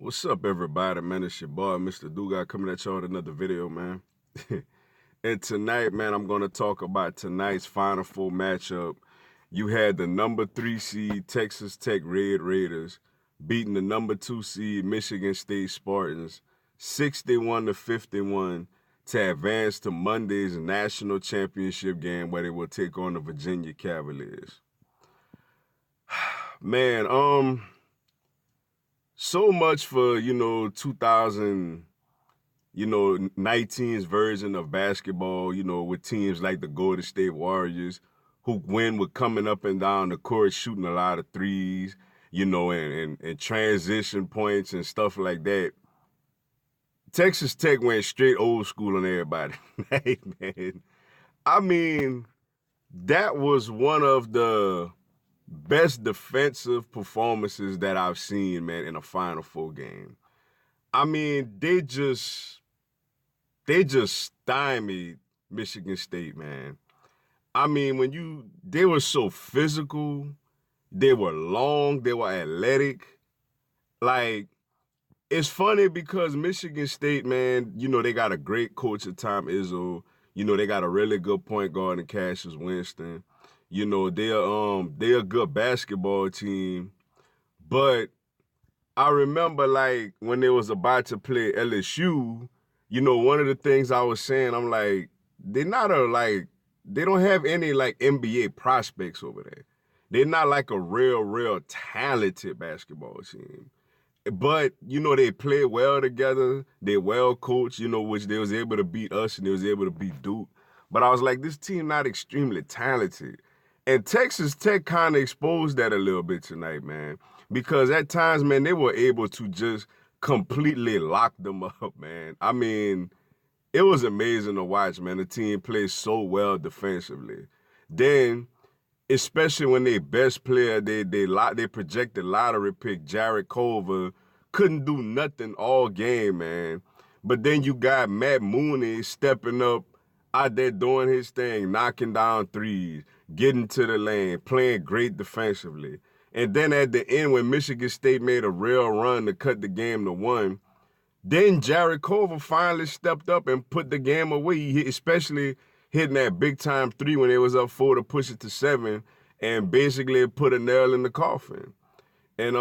What's up, everybody? Man, it's your boy, Mr. Duga, coming at y'all with another video, man. And tonight, man, I'm going to talk about tonight's Final Four matchup. You had the number 3 seed Texas Tech Red Raiders beating the number 2 seed Michigan State Spartans 61-51 to advance to Monday's national championship game where they will take on the Virginia Cavaliers. Man, so much for, 19's version of basketball, with teams like the Golden State Warriors who win with coming up and down the court, shooting a lot of threes, and transition points and stuff like that. Texas Tech went straight old school on everybody. Hey, man. I mean, that was one of the best defensive performances that I've seen, man, in a Final Four game. I mean, they just stymied Michigan State, man. I mean, they were so physical, they were long, they were athletic. Like, it's funny because Michigan State, man, they got a great coach at time, Izzo. They got a really good point guard in Cassius, Winston. They're a good basketball team. But I remember, like, when they was about to play LSU, one of the things I was saying, I'm like, they don't have any, like, NBA prospects over there. They're not, like, a real talented basketball team. But, they play well together. They're well coached, which they was able to beat us and they was able to beat Duke. But I was like, this team not extremely talented. And Texas Tech kind of exposed that a little bit tonight, man. Because at times, man, they were able to just completely lock them up, man. I mean, it was amazing to watch, man. The team played so well defensively. Then, especially when their best player, they projected lottery pick, Jarrett Culver, couldn't do nothing all game, man. But then you got Matt Moody stepping up out there doing his thing, knocking down threes, getting to the lane, playing great defensively. And then at the end, when Michigan State made a real run to cut the game to 1, then Jarrett Culver finally stepped up and put the game away, especially hitting that big-time 3 when it was up 4 to push it to 7 and basically put a nail in the coffin. And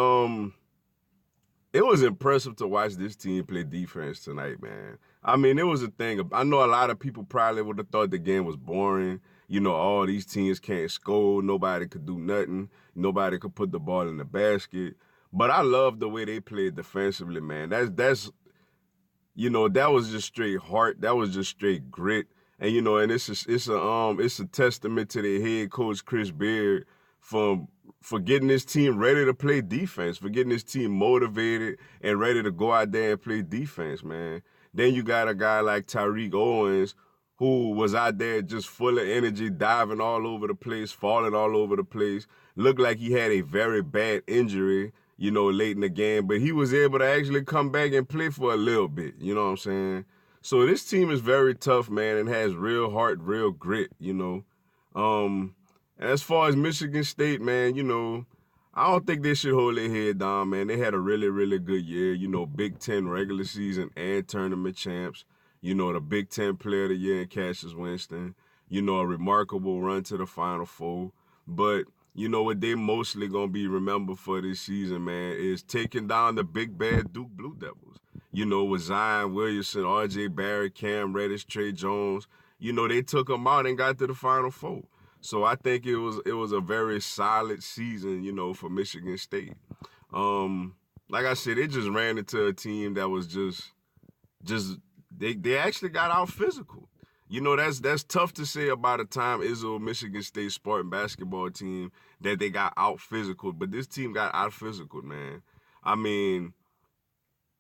it was impressive to watch this team play defense tonight, man. I mean, it was a thing. I know a lot of people probably would have thought the game was boring. All these teams can't score. Nobody could do nothing. Nobody could put the ball in the basket. But I love the way they played defensively, man. That was just straight heart. That was just straight grit. And and it's a testament to their head coach Chris Beard for getting this team ready to play defense, for getting this team motivated and ready to go out there and play defense, man. Then you got a guy like Tariq Owens who was out there just full of energy, diving all over the place, falling all over the place. Looked like he had a very bad injury, late in the game, but he was able to actually come back and play for a little bit, you know what I'm saying? So this team is very tough, man, and has real heart, real grit, As far as Michigan State, man, I don't think they should hold their head down, man. They had a really good year, Big Ten regular season and tournament champs. The Big Ten Player of the Year in Cassius Winston. A remarkable run to the Final Four. But, what they mostly going to be remembered for this season, man, is taking down the big bad Duke Blue Devils. With Zion Williamson, R.J. Barrett, Cam Reddish, Trey Jones. They took them out and got to the Final Four. So I think it was a very solid season, for Michigan State. Like I said, they just ran into a team that was just they actually got out physical. That's tough to say about a time Izzo Michigan State Spartan basketball team that they got out physical, but this team got out physical, man. I mean,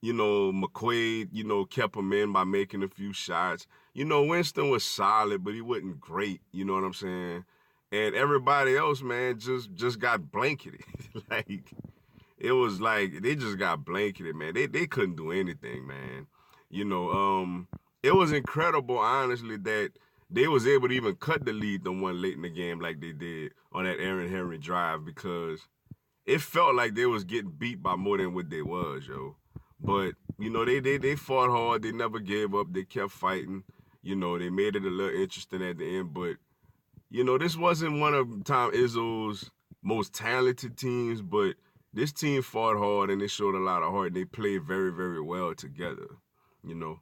McQuaid, kept him in by making a few shots. Winston was solid, but he wasn't great, you know what I'm saying? And everybody else, man, just got blanketed. Like, it was like they just got blanketed, man. They couldn't do anything, man. It was incredible, honestly, that they was able to even cut the lead to 1 late in the game like they did on that Aaron Henry drive because it felt like they was getting beat by more than what they was, yo. But, you know, they fought hard. They never gave up. They kept fighting. You know, they made it a little interesting at the end. But, you know, this wasn't one of Tom Izzo's most talented teams, but this team fought hard and they showed a lot of heart. They played very, very well together, you know.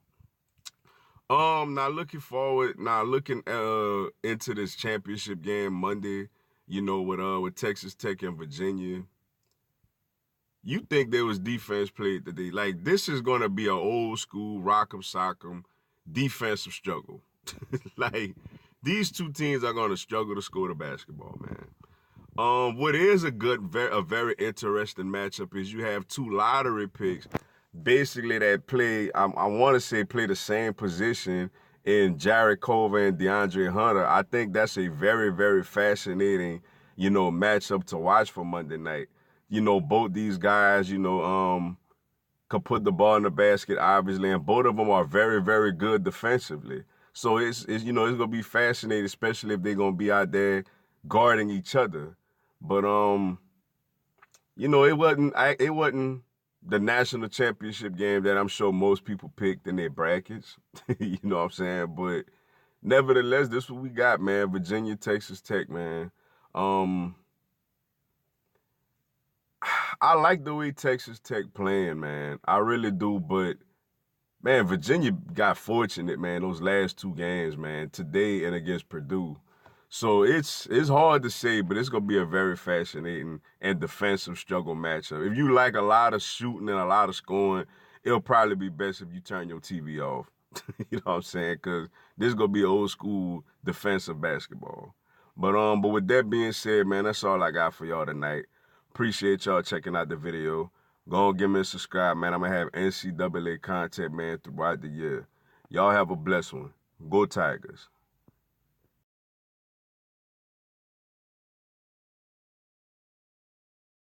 Now looking into this championship game Monday, you know, with Texas Tech and Virginia. You think there was defense played today? Like, this is gonna be an old school rock'em sock'em defensive struggle. Like, these two teams are gonna struggle to score the basketball, man. What is a very interesting matchup is you have two lottery picks, basically that I want to say play the same position in Jarrett, Culver, and DeAndre Hunter. I think that's a very, very fascinating, you know, matchup to watch for Monday night. You know, both these guys, you know, could put the ball in the basket, obviously, and both of them are very, very good defensively. So it's you know, it's gonna be fascinating, especially if they're gonna be out there guarding each other. But you know, it wasn't the national championship game that I'm sure most people picked in their brackets. You know what I'm saying? But nevertheless, this is what we got, man. Virginia, Texas Tech, man. Um, I like the way Texas Tech playing, man. I really do, but man, Virginia got fortunate, man, those last two games, man, today and against Purdue. So it's hard to say, but it's gonna be a very fascinating and defensive struggle matchup. If you like a lot of shooting and a lot of scoring, it'll probably be best if you turn your TV off. You know what I'm saying? Because this is gonna be old school defensive basketball. But with that being said, man, that's all I got for y'all tonight. Appreciate y'all checking out the video. Go and give me a subscribe, man. I'm gonna have NCAA content, man, throughout the year. Y'all have a blessed one. Go Tigers.